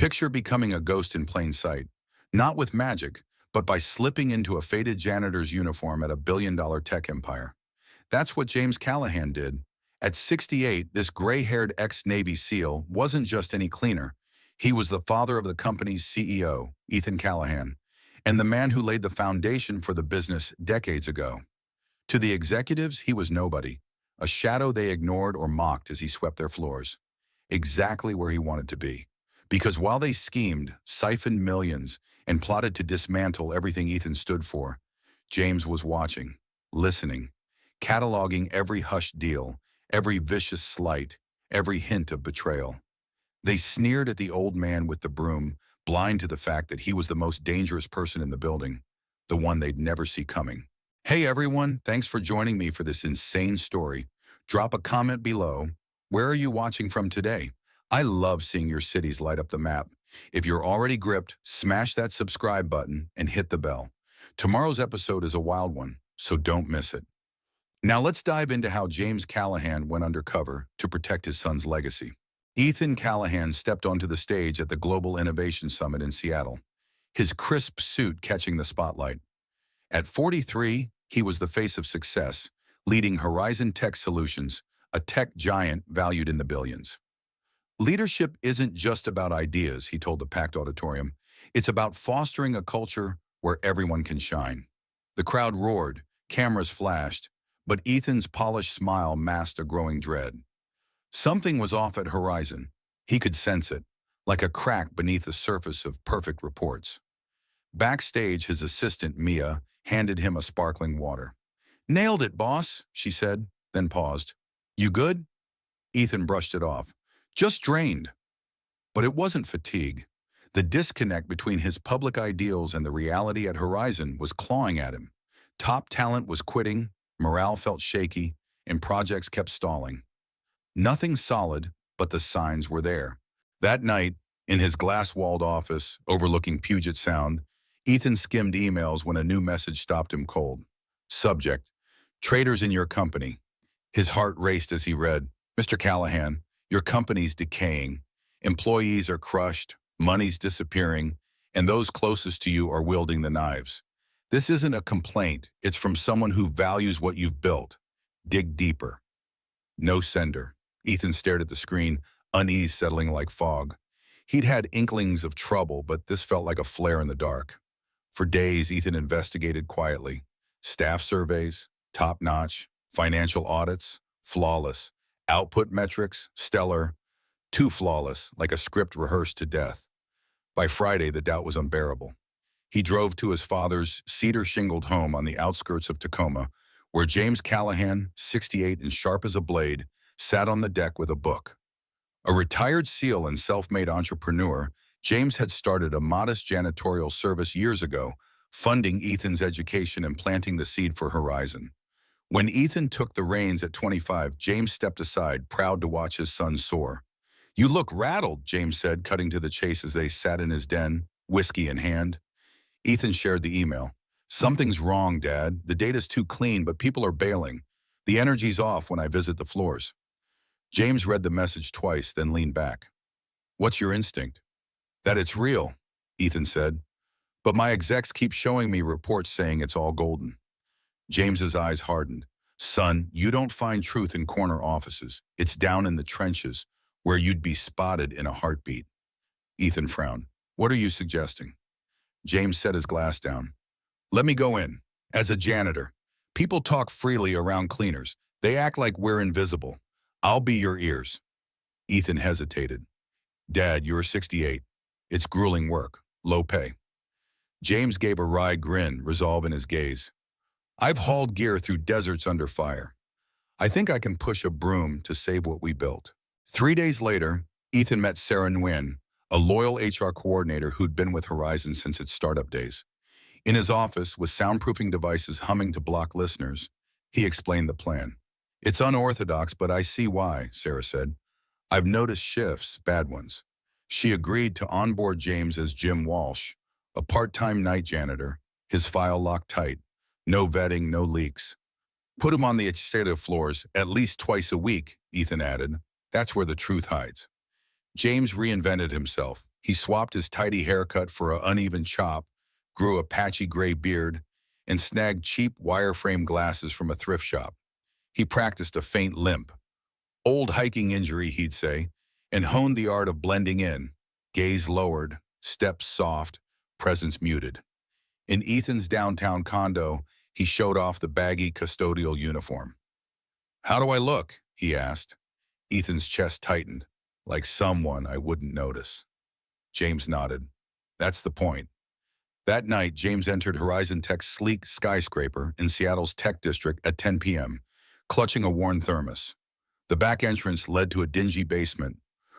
Picture becoming a ghost in plain sight, not with magic, but by slipping into a faded janitor's uniform at a billion-dollar tech empire. That's what James Callahan did. At 68, this gray-haired ex-Navy SEAL wasn't just any cleaner. He was the father of the company's CEO, Ethan Callahan, and the man who laid the foundation for the business decades ago. To the executives, he was nobody, a shadow they ignored or mocked as he swept their floors. Exactly where he wanted to be. Because while they schemed, siphoned millions, and plotted to dismantle everything Ethan stood for, James was watching, listening, cataloging every hushed deal, every vicious slight, every hint of betrayal. They sneered at the old man with the broom, blind to the fact that he was the most dangerous person in the building, the one they'd never see coming. Hey everyone, thanks for joining me for this insane story. Drop a comment below. Where are you watching from today? I love seeing your cities light up the map. If you're already gripped, smash that subscribe button and hit the bell. Tomorrow's episode is a wild one, so don't miss it. Now let's dive into how James Callahan went undercover to protect his son's legacy. Ethan Callahan stepped onto the stage at the Global Innovation Summit in Seattle, his crisp suit catching the spotlight. At 43, he was the face of success, leading Horizon Tech Solutions, a tech giant valued in the billions. Leadership isn't just about ideas, he told the packed auditorium. It's about fostering a culture where everyone can shine. The crowd roared, cameras flashed, but Ethan's polished smile masked a growing dread. Something was off at Horizon. He could sense it, like a crack beneath the surface of perfect reports. Backstage, his assistant, Mia, handed him a sparkling water. "Nailed it, boss," she said, then paused. "You good?" Ethan brushed it off. "Just drained." But it wasn't fatigue. The disconnect between his public ideals and the reality at Horizon was clawing at him. Top talent was quitting, morale felt shaky, and projects kept stalling. Nothing solid, but the signs were there. That night, in his glass-walled office overlooking Puget Sound, Ethan skimmed emails when a new message stopped him cold. Subject: Traders in your company. His heart raced as he read, "Mr. Callahan, your company's decaying. Employees are crushed, money's disappearing, and those closest to you are wielding the knives. This isn't a complaint, it's from someone who values what you've built. Dig deeper." No sender. Ethan stared at the screen, unease settling like fog. He'd had inklings of trouble, but this felt like a flare in the dark. For days, Ethan investigated quietly. Staff surveys, top-notch, financial audits, flawless. Output metrics, stellar. Too flawless, like a script rehearsed to death. By Friday, the doubt was unbearable. He drove to his father's cedar-shingled home on the outskirts of Tacoma, where James Callahan, 68 and sharp as a blade, sat on the deck with a book. A retired SEAL and self-made entrepreneur, James had started a modest janitorial service years ago, funding Ethan's education and planting the seed for Horizon. When Ethan took the reins at 25, James stepped aside, proud to watch his son soar. "You look rattled," James said, cutting to the chase as they sat in his den, whiskey in hand. Ethan shared the email. "Something's wrong, Dad. The data's too clean, but people are bailing. The energy's off when I visit the floors." James read the message twice, then leaned back. "What's your instinct?" "That it's real," Ethan said. "But my execs keep showing me reports saying it's all golden." James's eyes hardened. "Son, you don't find truth in corner offices. It's down in the trenches, where you'd be spotted in a heartbeat." Ethan frowned. "What are you suggesting?" James set his glass down. "Let me go in. As a janitor, people talk freely around cleaners. They act like we're invisible. I'll be your ears." Ethan hesitated. "Dad, you're 68. It's grueling work, low pay." James gave a wry grin, resolve in his gaze. "I've hauled gear through deserts under fire. I think I can push a broom to save what we built." 3 days later, Ethan met Sarah Nguyen, a loyal HR coordinator who'd been with Horizon since its startup days. In his office, with soundproofing devices humming to block listeners, he explained the plan. "It's unorthodox, but I see why," Sarah said. "I've noticed shifts, bad ones." She agreed to onboard James as Jim Walsh, a part-time night janitor, his file locked tight. No vetting, no leaks. "Put him on the administrative floors at least twice a week," Ethan added. "That's where the truth hides." James reinvented himself. He swapped his tidy haircut for an uneven chop, grew a patchy gray beard, and snagged cheap wireframe glasses from a thrift shop. He practiced a faint limp, old hiking injury, he'd say, and honed the art of blending in, gaze lowered, steps soft, presence muted. In Ethan's downtown condo, he showed off the baggy custodial uniform. "How do I look?" he asked. Ethan's chest tightened, like someone I wouldn't notice. James nodded. "That's the point." That night, James entered Horizon Tech's sleek skyscraper in Seattle's Tech District at 10 p.m., clutching a worn thermos. The back entrance led to a dingy basement,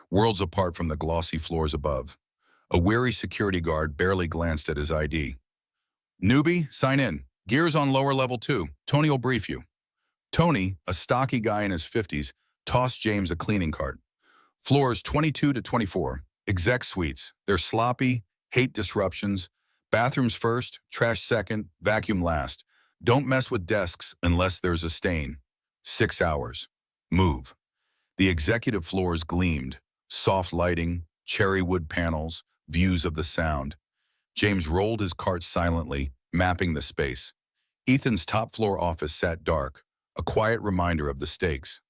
worlds apart from the glossy floors above. A weary security guard barely glanced at his ID. "Newbie, sign in. Gear's on lower level 2. Tony will brief you." Tony, a stocky guy in his 50s, tossed James a cleaning cart. "Floors 22 to 24. Exec suites. They're sloppy, hate disruptions. Bathrooms first, trash second, vacuum last. Don't mess with desks unless there's a stain. 6 hours. Move." The executive floors gleamed, soft lighting, cherry wood panels, views of the sound. James rolled his cart silently, mapping the space. Ethan's top-floor office sat dark, a quiet reminder of the stakes.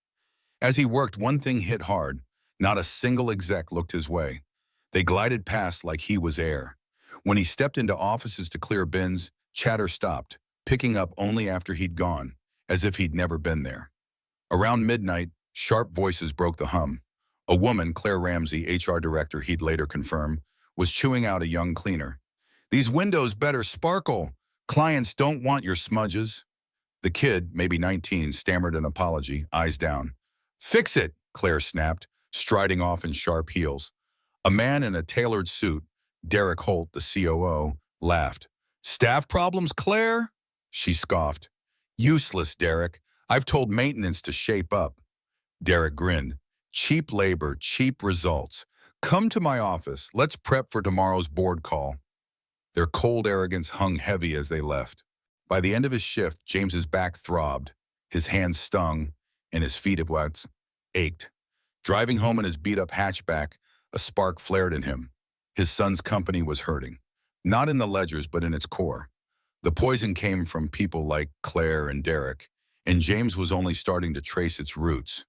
As he worked, one thing hit hard. Not a single exec looked his way. They glided past like he was air. When he stepped into offices to clear bins, chatter stopped, picking up only after he'd gone, as if he'd never been there. Around midnight, sharp voices broke the hum. A woman, Claire Ramsey, HR director he'd later confirm, was chewing out a young cleaner. "These windows better sparkle. Clients don't want your smudges." The kid, maybe 19, stammered an apology, eyes down. "Fix it," Claire snapped, striding off in sharp heels. A man in a tailored suit, Derek Holt, the COO, laughed. "Staff problems, Claire?" She scoffed. "Useless, Derek. I've told maintenance to shape up." Derek grinned. "Cheap labor, cheap results. Come to my office. Let's prep for tomorrow's board call." Their cold arrogance hung heavy as they left. By the end of his shift, James's back throbbed, his hands stung, and his feet ached. Driving home in his beat-up hatchback, a spark flared in him. His son's company was hurting, not in the ledgers but in its core. The poison came from people like Claire and Derek, and James was only starting to trace its roots.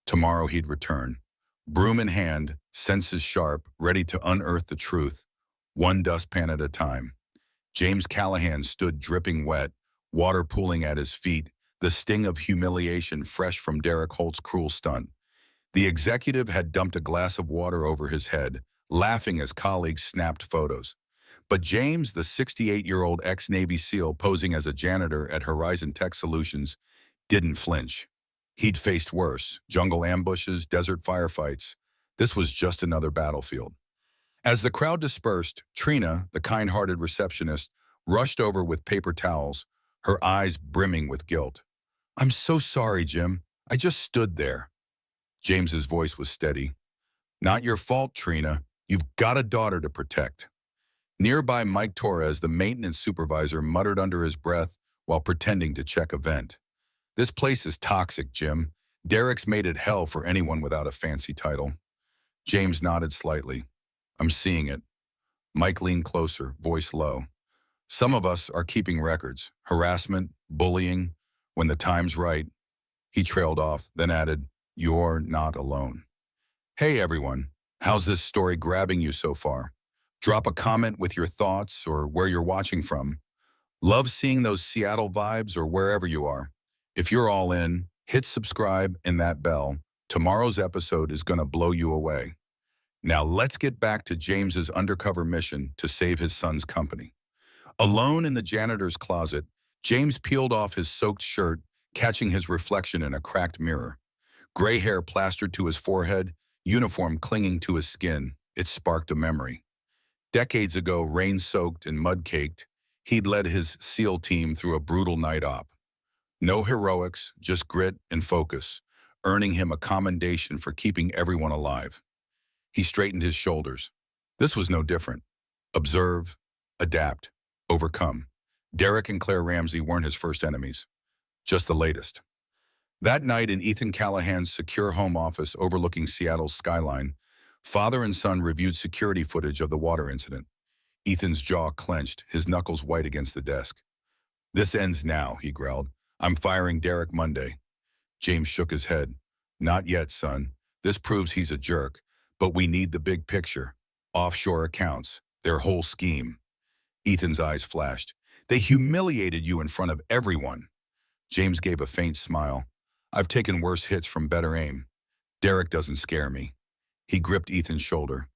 Tomorrow he'd return, broom in hand, senses sharp, ready to unearth the truth, one dustpan at a time. James Callahan stood dripping wet, water pooling at his feet, the sting of humiliation fresh from Derek Holt's cruel stunt. The executive had dumped a glass of water over his head, laughing as colleagues snapped photos. But James, the 68-year-old ex-Navy SEAL posing as a janitor at Horizon Tech Solutions, didn't flinch. He'd faced worse: jungle ambushes, desert firefights. This was just another battlefield. As the crowd dispersed, Trina, the kind-hearted receptionist, rushed over with paper towels, her eyes brimming with guilt. "I'm so sorry, Jim. I just stood there." James's voice was steady. "Not your fault, Trina. You've got a daughter to protect." Nearby, Mike Torres, the maintenance supervisor, muttered under his breath while pretending to check a vent. "This place is toxic, Jim. Derek's made it hell for anyone without a fancy title." James nodded slightly. "I'm seeing it." Mike leaned closer, voice low. "Some of us are keeping records. Harassment, bullying. When the time's right." He trailed off, then added, "You're not alone." Hey everyone, how's this story grabbing you so far? Drop a comment with your thoughts or where you're watching from. Love seeing those Seattle vibes or wherever you are. If you're all in, hit subscribe and that bell. Tomorrow's episode is going to blow you away. Now let's get back to James's undercover mission to save his son's company. Alone in the janitor's closet, James peeled off his soaked shirt, catching his reflection in a cracked mirror. Gray hair plastered to his forehead, uniform clinging to his skin. It sparked a memory. Decades ago, rain-soaked and mud-caked, he'd led his SEAL team through a brutal night op. No heroics, just grit and focus, earning him a commendation for keeping everyone alive. He straightened his shoulders. This was no different. Observe, adapt, overcome. Derek and Claire Ramsey weren't his first enemies, just the latest. That night in Ethan Callahan's secure home office overlooking Seattle's skyline, Father and son reviewed security footage of the water incident. Ethan's jaw clenched, his knuckles white against the desk. "This ends now," he growled. "I'm firing Derek Monday." James shook his head. "Not yet, son. This proves he's a jerk. But we need the big picture. Offshore accounts. Their whole scheme." Ethan's eyes flashed. "They humiliated you in front of everyone." James gave a faint smile. "I've taken worse hits from better aim. Derek doesn't scare me." He gripped Ethan's shoulder.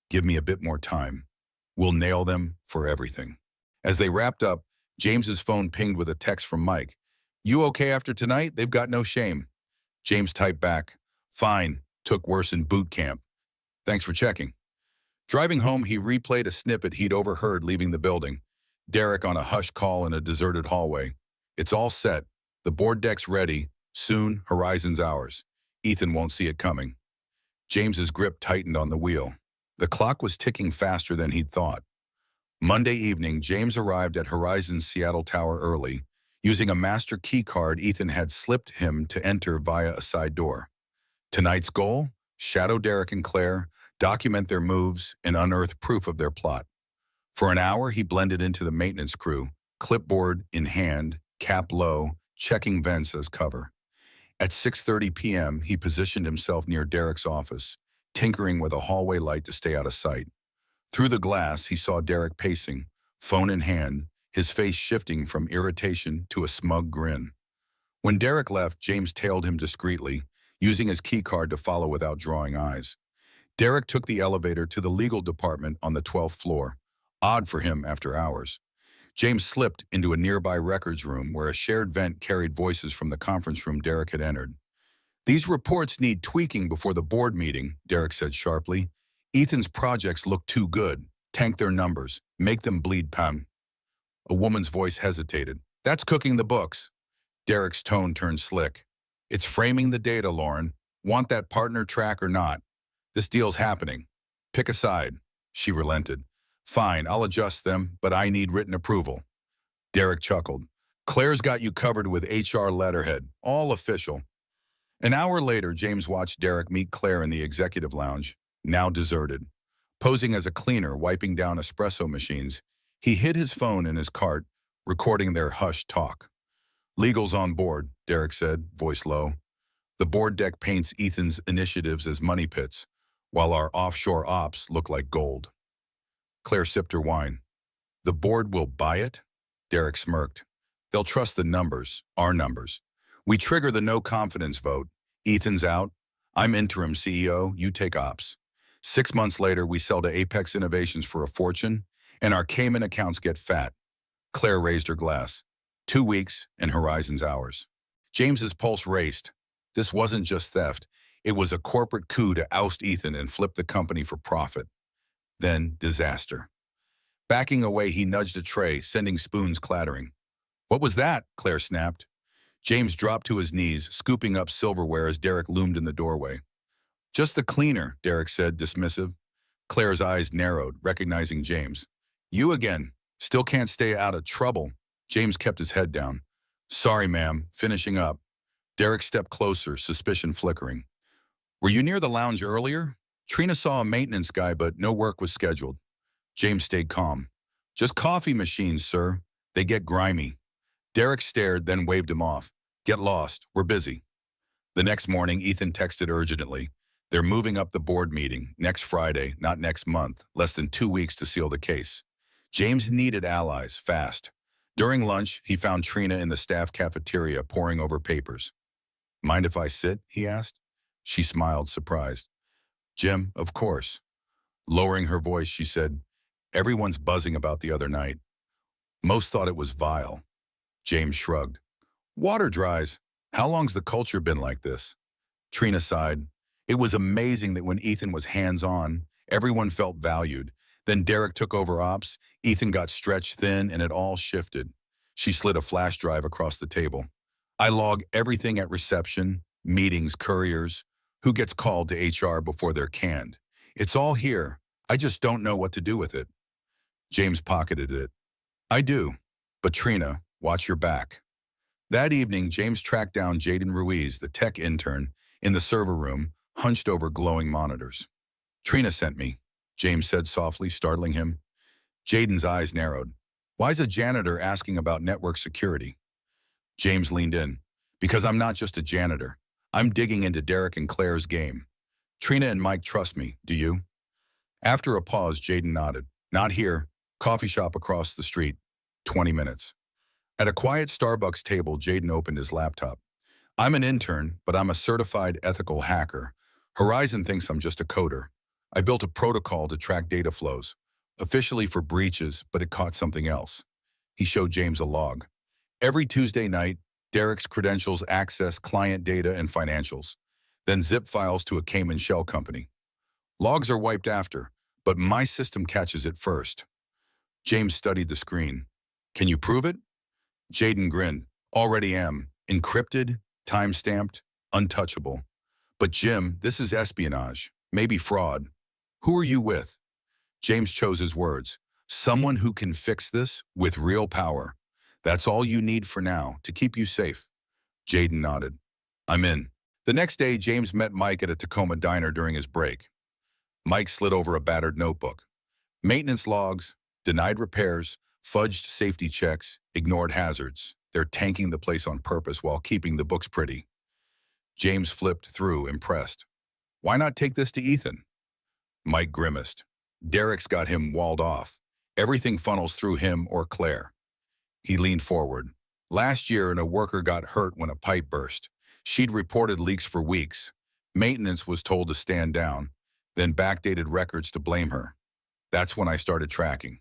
"Give me a bit more time. We'll nail them for everything." As they wrapped up, James's phone pinged with a text from Mike. "You okay after tonight? They've got no shame." James typed back, "Fine. Took worse in boot camp. Thanks for checking." Driving home, he replayed a snippet he'd overheard leaving the building. Derek on a hushed call in a deserted hallway. "It's all set. The board deck's ready. Soon, Horizon's ours. Ethan won't see it coming." James's grip tightened on the wheel. The clock was ticking faster than he'd thought. Monday evening, James arrived at Horizon's Seattle Tower early, using a master key card Ethan had slipped him to enter via a side door. Tonight's goal? Shadow Derek and Claire, document their moves, and unearth proof of their plot. For an hour, he blended into the maintenance crew, clipboard in hand, cap low, checking vents as cover. At 6:30 p.m., he positioned himself near Derek's office, tinkering with a hallway light to stay out of sight. Through the glass, he saw Derek pacing, phone in hand, his face shifting from irritation to a smug grin. When Derek left, James tailed him discreetly, using his keycard to follow without drawing eyes. Derek took the elevator to the legal department on the 12th floor, odd for him after hours. James slipped into a nearby records room where a shared vent carried voices from the conference room Derek had entered. "These reports need tweaking before the board meeting," Derek said sharply. "Ethan's projects look too good. Tank their numbers. Make them bleed Pam." A woman's voice hesitated. "That's cooking the books." Derek's tone turned slick. "It's framing the data, Lauren. Want that partner track or not? This deal's happening. Pick a side." She relented. "Fine, I'll adjust them, but I need written approval." Derek chuckled. "Claire's got you covered with HR letterhead. All official." An hour later, James watched Derek meet Claire in the executive lounge, now deserted. Posing as a cleaner, wiping down espresso machines, he hid his phone in his cart, recording their hushed talk. "Legal's on board," Derek said, voice low. "The board deck paints Ethan's initiatives as money pits, while our offshore ops look like gold." Claire sipped her wine. "The board will buy it?" Derek smirked. "They'll trust the numbers, our numbers. We trigger the no confidence vote. Ethan's out. I'm interim CEO, you take ops. 6 months later, we sell to Apex Innovations for a fortune, and our Cayman accounts get fat." Claire raised her glass. 2 weeks, and Horizon's ours. James's pulse raced. This wasn't just theft. It was a corporate coup to oust Ethan and flip the company for profit. Then disaster. Backing away, he nudged a tray, sending spoons clattering. "What was that?" Claire snapped. James dropped to his knees, scooping up silverware as Derek loomed in the doorway. "Just the cleaner," Derek said, dismissive. Claire's eyes narrowed, recognizing James. "You again. Still can't stay out of trouble." James kept his head down. "Sorry, ma'am. Finishing up." Derek stepped closer, suspicion flickering. "Were you near the lounge earlier? Trina saw a maintenance guy, but no work was scheduled." James stayed calm. "Just coffee machines, sir. They get grimy." Derek stared, then waved him off. "Get lost. We're busy." The next morning, Ethan texted urgently. "They're moving up the board meeting, next Friday, not next month, less than 2 weeks to seal the case." James needed allies, fast. During lunch, he found Trina in the staff cafeteria poring over papers. "Mind if I sit?" he asked. She smiled, surprised. "Jim, of course." Lowering her voice, she said, "Everyone's buzzing about the other night. Most thought it was vile." James shrugged. "Water dries. How long's the culture been like this?" Trina sighed. "It was amazing that when Ethan was hands-on, everyone felt valued. Then Derek took over ops, Ethan got stretched thin, and it all shifted." She slid a flash drive across the table. "I log everything at reception, meetings, couriers, who gets called to HR before they're canned. It's all here. I just don't know what to do with it." James pocketed it. "I do. But Trina, watch your back." That evening, James tracked down Jaden Ruiz, the tech intern, in the server room, hunched over glowing monitors. Trina sent me, James said softly, startling him. Jaden's eyes narrowed. Why's a janitor asking about network security? James leaned in. Because I'm not just a janitor. I'm digging into Derek and Claire's game. Trina and Mike trust me, do you? After a pause, Jaden nodded. Not here. Coffee shop across the street. 20 minutes. At a quiet Starbucks table, Jaden opened his laptop. I'm an intern, but I'm a certified ethical hacker. Horizon thinks I'm just a coder. I built a protocol to track data flows, officially for breaches, but it caught something else. He showed James a log. Every Tuesday night, Derek's credentials access client data and financials, then zip files to a Cayman shell company. Logs are wiped after, but my system catches it first. James studied the screen. Can you prove it? Jaden grinned. Already am. Encrypted, time-stamped, untouchable. But Jim, this is espionage, maybe fraud. Who are you with? James chose his words. Someone who can fix this with real power. That's all you need for now, to keep you safe. Jaden nodded. I'm in. The next day, James met Mike at a Tacoma diner during his break. Mike slid over a battered notebook. Maintenance logs, denied repairs, fudged safety checks, ignored hazards. They're tanking the place on purpose while keeping the books pretty. James flipped through, impressed. Why not take this to Ethan? Mike grimaced. Derek's got him walled off. Everything funnels through him or Claire. He leaned forward. Last year, a worker got hurt when a pipe burst. She'd reported leaks for weeks. Maintenance was told to stand down, then backdated records to blame her. That's when I started tracking.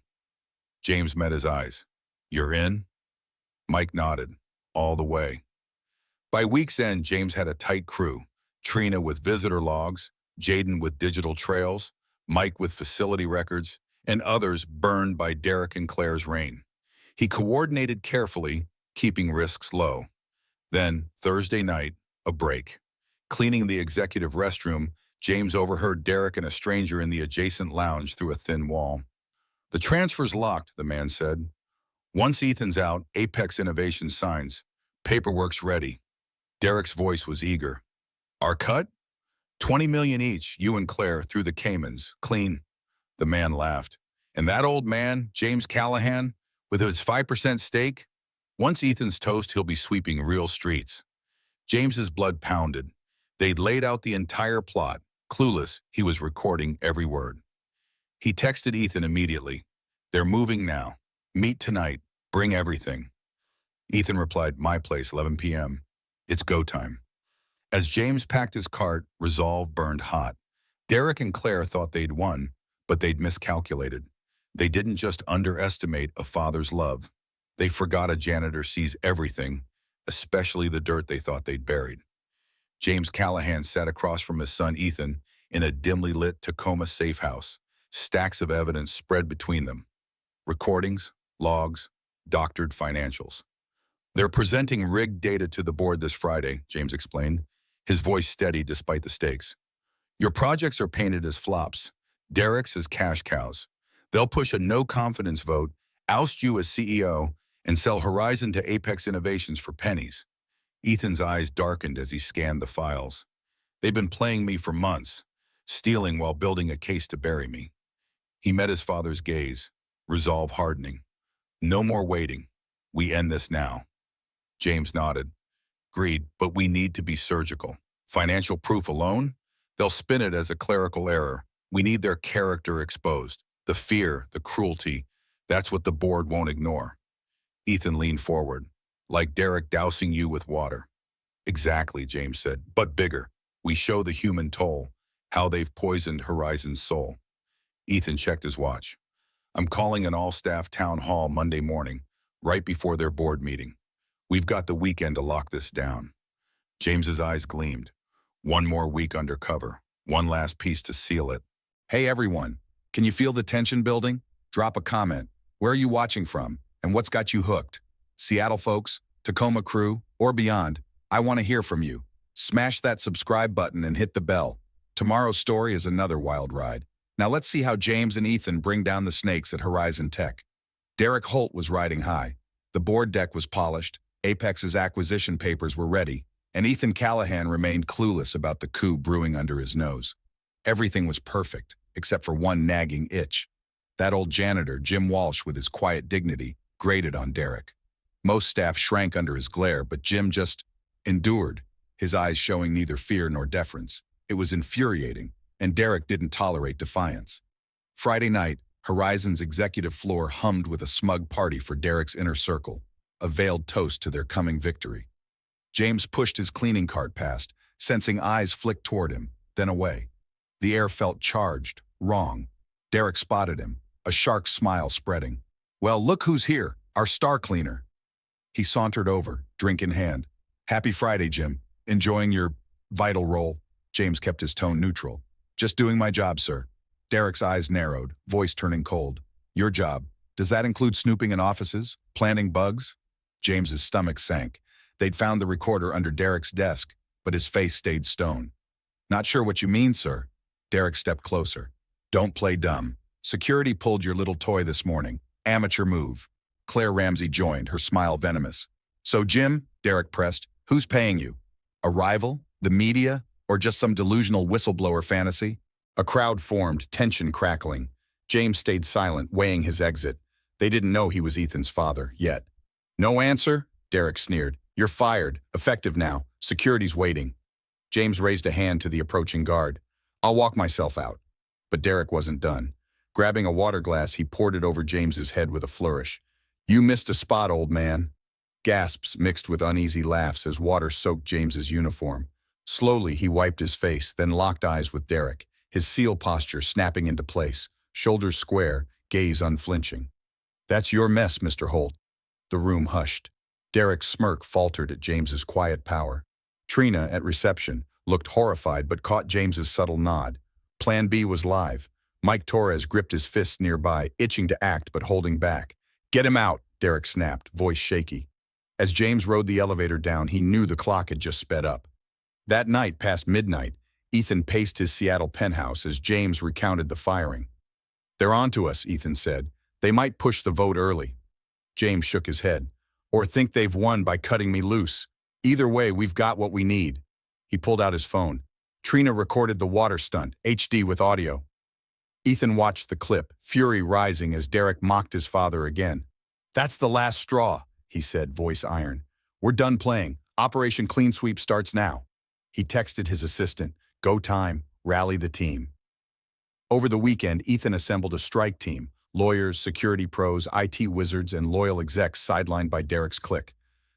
James met his eyes. You're in? Mike nodded. All the way. By week's end, James had a tight crew. Trina with visitor logs, Jaden with digital trails, Mike with facility records, and others burned by Derek and Claire's reign. He coordinated carefully, keeping risks low. Then, Thursday night, a break. Cleaning the executive restroom, James overheard Derek and a stranger in the adjacent lounge through a thin wall. The transfer's locked, the man said. Once Ethan's out, Apex Innovation signs. Paperwork's ready. Derek's voice was eager. Our cut? 20 million each, you and Claire, through the Caymans. Clean. The man laughed. And that old man, James Callahan, with his 5% stake? Once Ethan's toast, he'll be sweeping real streets. James's blood pounded. They'd laid out the entire plot. Clueless, he was recording every word. He texted Ethan immediately. They're moving now. Meet tonight. Bring everything. Ethan replied, my place, 11 p.m. It's go time. As James packed his cart, resolve burned hot. Derek and Claire thought they'd won, but they'd miscalculated. They didn't just underestimate a father's love. They forgot a janitor sees everything, especially the dirt they thought they'd buried. James Callahan sat across from his son Ethan in a dimly lit Tacoma safe house, stacks of evidence spread between them. Recordings, logs, doctored financials. They're presenting rigged data to the board this Friday, James explained, his voice steady despite the stakes. Your projects are painted as flops, Derek's as cash cows. They'll push a no-confidence vote, oust you as CEO, and sell Horizon to Apex Innovations for pennies. Ethan's eyes darkened as he scanned the files. They've been playing me for months, stealing while building a case to bury me. He met his father's gaze, resolve hardening. No more waiting. We end this now. James nodded. Agreed, but we need to be surgical. Financial proof alone? They'll spin it as a clerical error. We need their character exposed. The fear, the cruelty, that's what the board won't ignore. Ethan leaned forward, like Derek dousing you with water. Exactly, James said, but bigger. We show the human toll, how they've poisoned Horizon's soul. Ethan checked his watch. I'm calling an all-staff town hall Monday morning, right before their board meeting. We've got the weekend to lock this down. James's eyes gleamed. One more week undercover, one last piece to seal it. Hey everyone, can you feel the tension building? Drop a comment. Where are you watching from? And what's got you hooked? Seattle folks, Tacoma crew, or beyond, I want to hear from you. Smash that subscribe button and hit the bell. Tomorrow's story is another wild ride. Now let's see how James and Ethan bring down the snakes at Horizon Tech. Derek Holt was riding high. The board deck was polished, Apex's acquisition papers were ready, and Ethan Callahan remained clueless about the coup brewing under his nose. Everything was perfect. except for one nagging itch. That old janitor, Jim Walsh, with his quiet dignity, grated on Derek. Most staff shrank under his glare, but Jim just endured, his eyes showing neither fear nor deference. It was infuriating, and Derek didn't tolerate defiance. Friday night, Horizon's executive floor hummed with a smug party for Derek's inner circle, a veiled toast to their coming victory. James pushed his cleaning cart past, sensing eyes flick toward him, then away. The air felt charged, wrong. Derek spotted him, a shark smile spreading. "Well, look who's here, our star cleaner." He sauntered over, drink in hand. "Happy Friday, Jim. Enjoying your vital role?" James kept his tone neutral. "Just doing my job, sir." Derek's eyes narrowed, voice turning cold. "Your job. Does that include snooping in offices? Planting bugs?" James's stomach sank. They'd found the recorder under Derek's desk, but his face stayed stone. "Not sure what you mean, sir." Derek stepped closer. "Don't play dumb. Security pulled your little toy this morning. Amateur move." Claire Ramsey joined, her smile venomous. "So, Jim," Derek pressed, "who's paying you? A rival? The media? Or just some delusional whistleblower fantasy?" A crowd formed, tension crackling. James stayed silent, weighing his exit. They didn't know he was Ethan's father, yet. "No answer?" Derek sneered. "You're fired. Effective now. Security's waiting." James raised a hand to the approaching guard. "I'll walk myself out." But Derek wasn't done. Grabbing a water glass, he poured it over James's head with a flourish. "You missed a spot, old man." Gasps mixed with uneasy laughs as water soaked James's uniform. Slowly, he wiped his face, then locked eyes with Derek, his seal posture snapping into place, shoulders square, gaze unflinching. "That's your mess, Mr. Holt." The room hushed. Derek's smirk faltered at James's quiet power. Trina, at reception, looked horrified but caught James's subtle nod. Plan B was live. Mike Torres gripped his fists nearby, itching to act but holding back. "Get him out," Derek snapped, voice shaky. As James rode the elevator down, he knew the clock had just sped up. That night, past midnight, Ethan paced his Seattle penthouse as James recounted the firing. "They're on to us," Ethan said. "They might push the vote early." James shook his head. "Or think they've won by cutting me loose. Either way, we've got what we need." He pulled out his phone. Trina recorded the water stunt, HD with audio. Ethan watched the clip, fury rising as Derek mocked his father again. "That's the last straw," he said, voice iron. "We're done playing. Operation Clean Sweep starts now." He texted his assistant, "Go time, rally the team." Over the weekend, Ethan assembled a strike team, lawyers, security pros, IT wizards, and loyal execs sidelined by Derek's clique.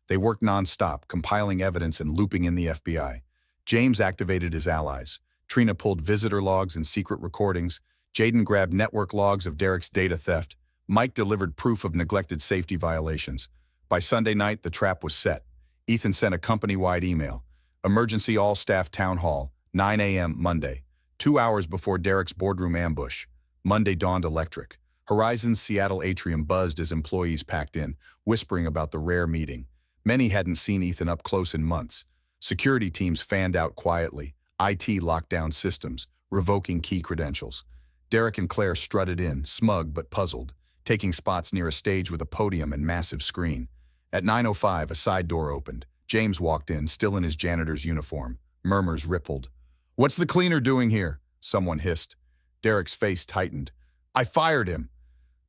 They worked nonstop, compiling evidence and looping in the FBI. James activated his allies. Trina pulled visitor logs and secret recordings. Jaden grabbed network logs of Derek's data theft. Mike delivered proof of neglected safety violations. By Sunday night, the trap was set. Ethan sent a company-wide email. Emergency all-staff town hall, 9 a.m. Monday. 2 hours before Derek's boardroom ambush. Monday dawned electric. Horizon's Seattle atrium buzzed as employees packed in, whispering about the rare meeting. Many hadn't seen Ethan up close in months. Security teams fanned out quietly. IT locked down systems, revoking key credentials. Derek and Claire strutted in, smug but puzzled, taking spots near a stage with a podium and massive screen. At 9:05, a side door opened. James walked in, still in his janitor's uniform. Murmurs rippled. "What's the cleaner doing here?" someone hissed. Derek's face tightened. "I fired him."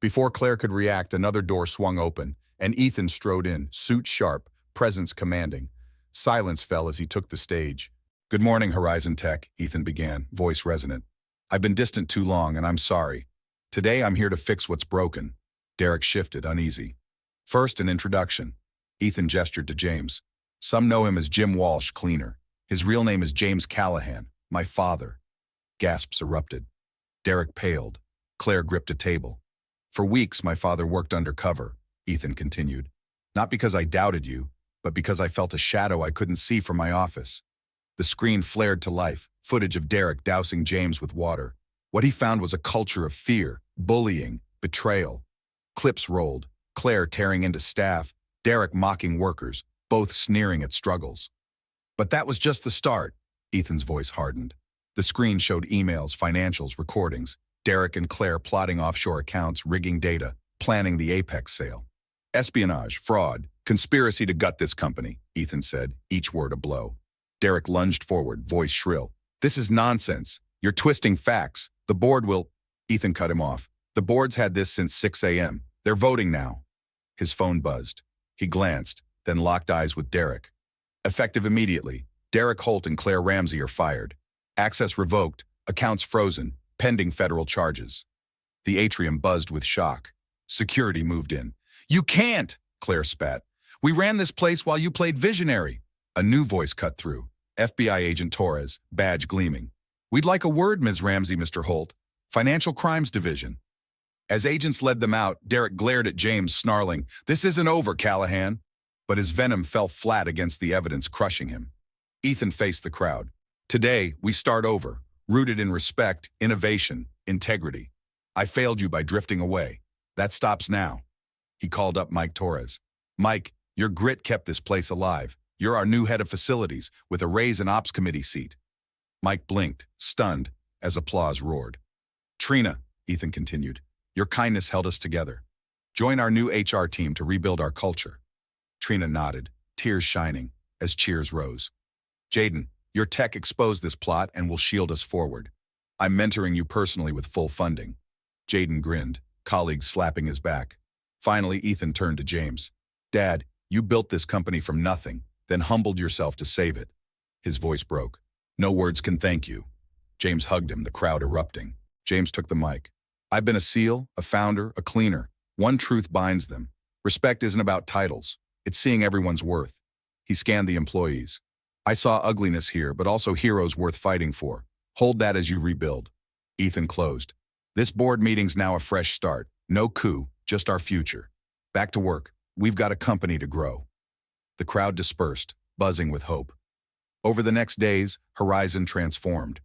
Before Claire could react, another door swung open, and Ethan strode in, suit sharp, presence commanding. Silence fell as he took the stage. "Good morning, Horizon Tech," Ethan began, voice resonant. "I've been distant too long, and I'm sorry. Today I'm here to fix what's broken." Derek shifted, uneasy. "First, an introduction." Ethan gestured to James. "Some know him as Jim Walsh, cleaner. His real name is James Callahan, my father." Gasps erupted. Derek paled. Claire gripped a table. "For weeks, my father worked undercover," Ethan continued. "Not because I doubted you, but because I felt a shadow I couldn't see from my office." The screen flared to life, footage of Derek dousing James with water. What he found was a culture of fear, bullying, betrayal. Clips rolled, Claire tearing into staff, Derek mocking workers, both sneering at struggles. "But that was just the start," Ethan's voice hardened. The screen showed emails, financials, recordings, Derek and Claire plotting offshore accounts, rigging data, planning the Apex sale. "Espionage, fraud, conspiracy to gut this company," Ethan said, each word a blow. Derek lunged forward, voice shrill. "This is nonsense. You're twisting facts. The board will... Ethan cut him off. The board's had this since 6 a.m. They're voting now. His phone buzzed. He glanced, then locked eyes with Derek. Effective immediately, Derek Holt and Claire Ramsey are fired. Access revoked, accounts frozen, pending federal charges. The atrium buzzed with shock. Security moved in. "You can't!" Claire spat. "We ran this place while you played visionary." A new voice cut through. FBI agent Torres, badge gleaming. "We'd like a word, Ms. Ramsey, Mr. Holt. Financial Crimes Division." As agents led them out, Derek glared at James, snarling, "This isn't over, Callahan." But his venom fell flat against the evidence, crushing him. Ethan faced the crowd. "Today, we start over, rooted in respect, innovation, integrity. I failed you by drifting away. That stops now." He called up Mike Torres. "Mike, your grit kept this place alive. You're our new head of facilities, with a raise and ops committee seat." Mike blinked, stunned, as applause roared. "Trina," Ethan continued, "your kindness held us together. Join our new HR team to rebuild our culture." Trina nodded, tears shining, as cheers rose. "Jaden, your tech exposed this plot and will shield us forward. I'm mentoring you personally with full funding." Jaden grinned, colleagues slapping his back. Finally, Ethan turned to James. "Dad, you built this company from nothing, then humbled yourself to save it." His voice broke. "No words can thank you." James hugged him, the crowd erupting. James took the mic. "I've been a SEAL, a founder, a cleaner. One truth binds them. Respect isn't about titles. It's seeing everyone's worth." He scanned the employees. "I saw ugliness here, but also heroes worth fighting for. Hold that as you rebuild." Ethan closed. "This board meeting's now a fresh start. No coup, just our future. Back to work. We've got a company to grow." The crowd dispersed, buzzing with hope. Over the next days, Horizon transformed.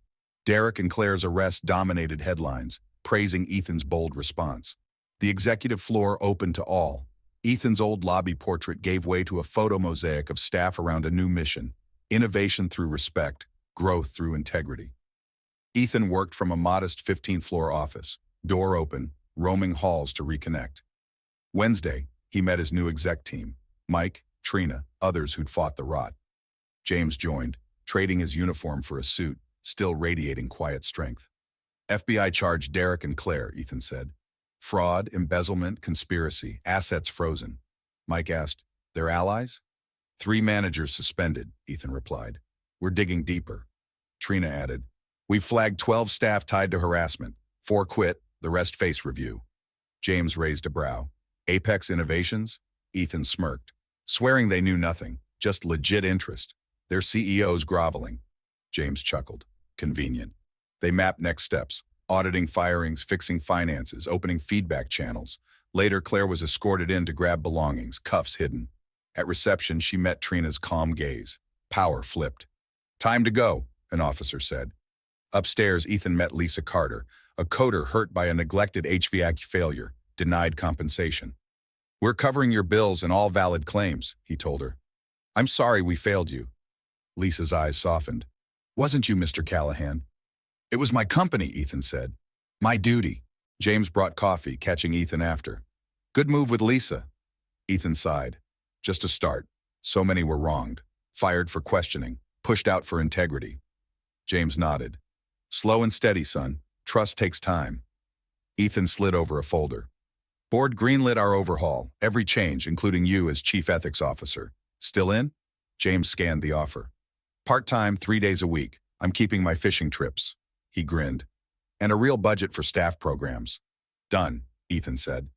Derek and Claire's arrest dominated headlines, praising Ethan's bold response. The executive floor opened to all. Ethan's old lobby portrait gave way to a photo mosaic of staff around a new mission: innovation through respect, growth through integrity. Ethan worked from a modest 15th floor office, door open, roaming halls to reconnect. Wednesday, he met his new exec team: Mike, Trina, others who'd fought the rot. James joined, trading his uniform for a suit, still radiating quiet strength. "FBI charged Derek and Claire," Ethan said. "Fraud, embezzlement, conspiracy, assets frozen." Mike asked, "Their allies?" "3 managers suspended," Ethan replied. "We're digging deeper." Trina added, "We've flagged 12 staff tied to harassment. 4 quit, the rest face review." James raised a brow. "Apex Innovations?" Ethan smirked, swearing they knew nothing, just legit interest. "Their CEO's groveling." James chuckled. "Convenient." They mapped next steps: auditing firings, fixing finances, opening feedback channels. Later, Claire was escorted in to grab belongings, cuffs hidden. At reception, she met Trina's calm gaze. Power flipped. "Time to go," an officer said. Upstairs, Ethan met Lisa Carter, a coder hurt by a neglected HVAC failure, denied compensation. "We're covering your bills and all valid claims," he told her. "I'm sorry we failed you." Lisa's eyes softened. "Wasn't you, Mr. Callahan?" "It was my company," Ethan said. "My duty." James brought coffee, catching Ethan after. "Good move with Lisa." Ethan sighed. "Just a start. So many were wronged. Fired for questioning. Pushed out for integrity." James nodded. "Slow and steady, son. Trust takes time." Ethan slid over a folder. "Board greenlit our overhaul. Every change, including you as Chief Ethics Officer. Still in?" James scanned the offer. "Part-time, 3 days a week. I'm keeping my fishing trips." He grinned. "And a real budget for staff programs." "Done," Ethan said.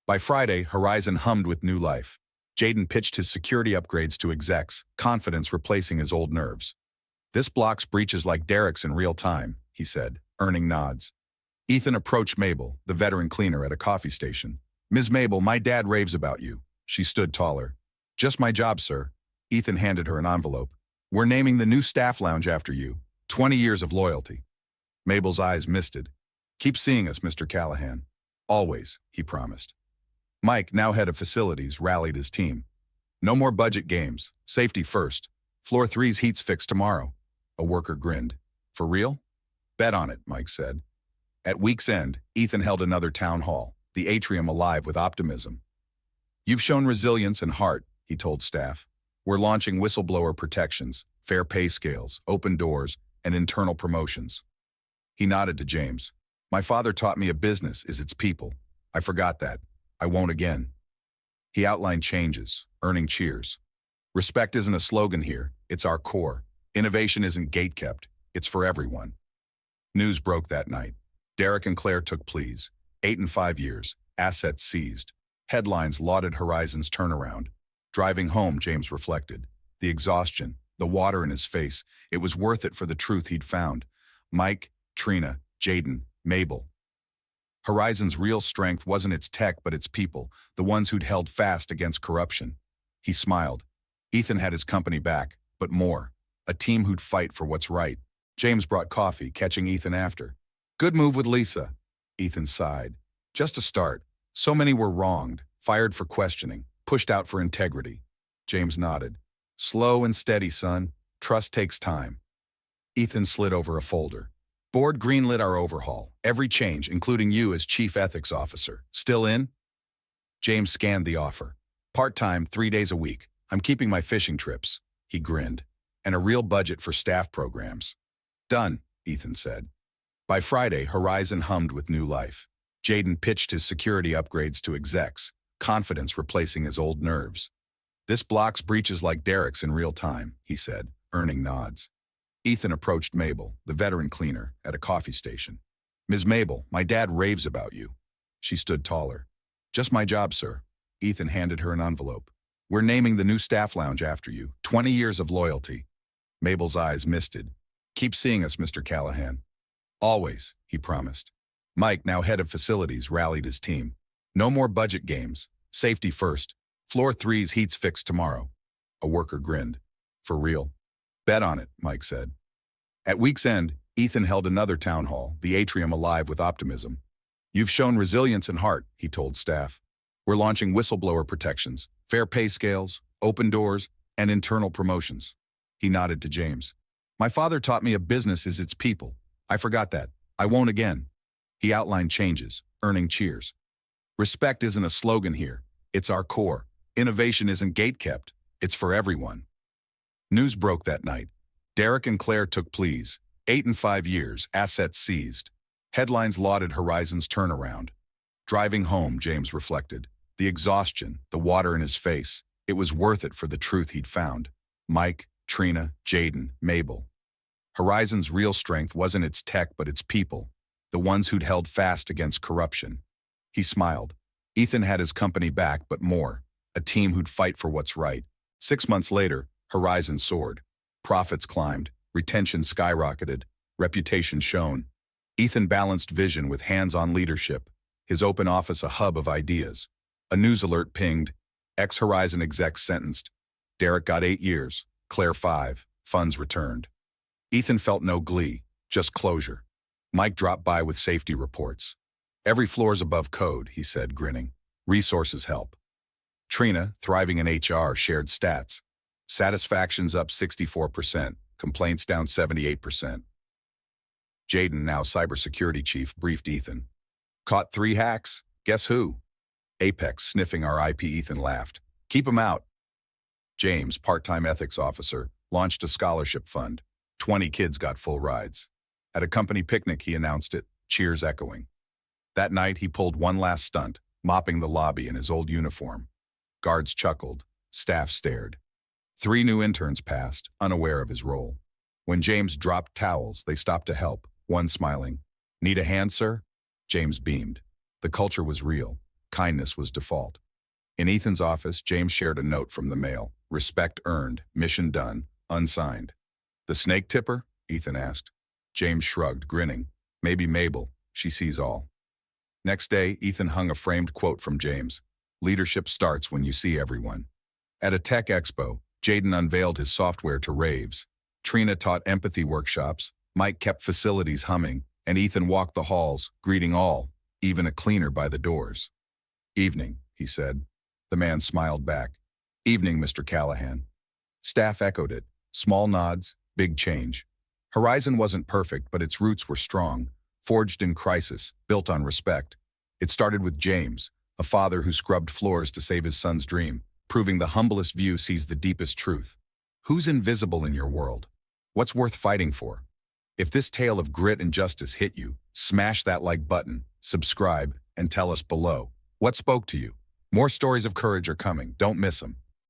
By Friday, Horizon hummed with new life. Jaden pitched his security upgrades to execs, confidence replacing his old nerves. "This blocks breaches like Derek's in real time," he said, earning nods. Ethan approached Mabel, the veteran cleaner, at a coffee station. "Ms. Mabel, my dad raves about you." She stood taller. "Just my job, sir." Ethan handed her an envelope. "We're naming the new staff lounge after you. 20 years of loyalty." Mabel's eyes misted. "Keep seeing us, Mr. Callahan." "Always," he promised. Mike, now head of facilities, rallied his team. "No more budget games. Safety first. Floor 3's heat's fixed tomorrow." A worker grinned. "For real?" "Bet on it," Mike said. At week's end, Ethan held another town hall, the atrium alive with optimism. "You've shown resilience and heart," he told staff. "We're launching whistleblower protections, fair pay scales, open doors, and internal promotions." He nodded to James. My father taught me a business is its people. I forgot that. I won't again. He outlined changes, earning cheers. Respect isn't a slogan here, it's our core. Innovation isn't gatekept, it's for everyone. News broke that night. Derek and Claire took pleas. 8 and 5 years, assets seized. Headlines lauded Horizon's turnaround. Driving home, James reflected. The exhaustion, the water in his face, it was worth it for the truth he'd found. Mike, Trina, Jaden, Mabel. Horizon's real strength wasn't its tech but its people, the ones who'd held fast against corruption. He smiled. Ethan had his company back, but more. A team who'd fight for what's right. James brought coffee, catching Ethan after. Good move with Lisa. Ethan sighed. Just a start. So many were wronged, fired for questioning, pushed out for integrity. James nodded. Slow and steady, son. Trust takes time. Ethan slid over a folder. Board greenlit our overhaul. Every change, including you as chief ethics officer. Still in? James scanned the offer. Part-time, 3 days a week. I'm keeping my fishing trips. He grinned. And a real budget for staff programs. Done, Ethan said. By Friday, Horizon hummed with new life. Jaden pitched his security upgrades to execs, confidence replacing his old nerves. This blocks breaches like Derek's in real time, he said, earning nods. Ethan approached Mabel, the veteran cleaner, at a coffee station. Ms. Mabel, my dad raves about you. She stood taller. Just my job, sir. Ethan handed her an envelope. We're naming the new staff lounge after you. 20 years of loyalty. Mabel's eyes misted. Keep seeing us, Mr. Callahan. Always, he promised. Mike, now head of facilities, rallied his team. No more budget games. Safety first. Floor 3's heat's fixed tomorrow. A worker grinned. For real? Bet on it, Mike said. At week's end, Ethan held another town hall, the atrium alive with optimism. You've shown resilience and heart, he told staff. We're launching whistleblower protections, fair pay scales, open doors, and internal promotions. He nodded to James. My father taught me a business is its people. I forgot that. I won't again. He outlined changes, earning cheers. Respect isn't a slogan here. It's our core. Innovation isn't gatekept. It's for everyone. News broke that night. Derek and Claire took pleas. 8 and 5 years, assets seized. Headlines lauded Horizon's turnaround. Driving home, James reflected. The exhaustion, the water in his face. It was worth it for the truth he'd found. Mike, Trina, Jaden, Mabel. Horizon's real strength wasn't its tech but its people, the ones who'd held fast against corruption. He smiled. Ethan had his company back, but more. A team who'd fight for what's right. 6 months later, Horizon soared. Profits climbed, retention skyrocketed, reputation shone. Ethan balanced vision with hands-on leadership, his open office a hub of ideas. A news alert pinged. Ex-Horizon execs sentenced. Derek got 8 years, Claire 5, funds returned. Ethan felt no glee, just closure. Mike dropped by with safety reports. Every floor's above code, he said, grinning. Resources help. Trina, thriving in HR, shared stats. Satisfaction's up 64%, complaints down 78%. Jaden, now cybersecurity chief, briefed Ethan. Caught 3 hacks? Guess who? Apex, sniffing our IP, Ethan laughed. Keep 'em out. James, part-time ethics officer, launched a scholarship fund. 20 kids got full rides. At a company picnic, he announced it, cheers echoing. That night, he pulled one last stunt, mopping the lobby in his old uniform. Guards chuckled. Staff stared. 3 new interns passed, unaware of his role. When James dropped towels, they stopped to help, one smiling. Need a hand, sir? James beamed. The culture was real. Kindness was default. In Ethan's office, James shared a note from the mail. Respect earned, mission done, unsigned. The snake tipper? Ethan asked. James shrugged, grinning. Maybe Mabel. She sees all. Next day, Ethan hung a framed quote from James. Leadership starts when you see everyone. At a tech expo, Jaden unveiled his software to raves. Trina taught empathy workshops, Mike kept facilities humming, and Ethan walked the halls, greeting all, even a cleaner by the doors. Evening, he said. The man smiled back. Evening, Mr. Callahan. Staff echoed it. Small nods, big change. Horizon wasn't perfect, but its roots were strong, forged in crisis, built on respect. It started with James, a father who scrubbed floors to save his son's dream, proving the humblest view sees the deepest truth. Who's invisible in your world? What's worth fighting for? If this tale of grit and justice hit you, smash that like button, subscribe, and tell us below. What spoke to you? More stories of courage are coming. Don't miss them.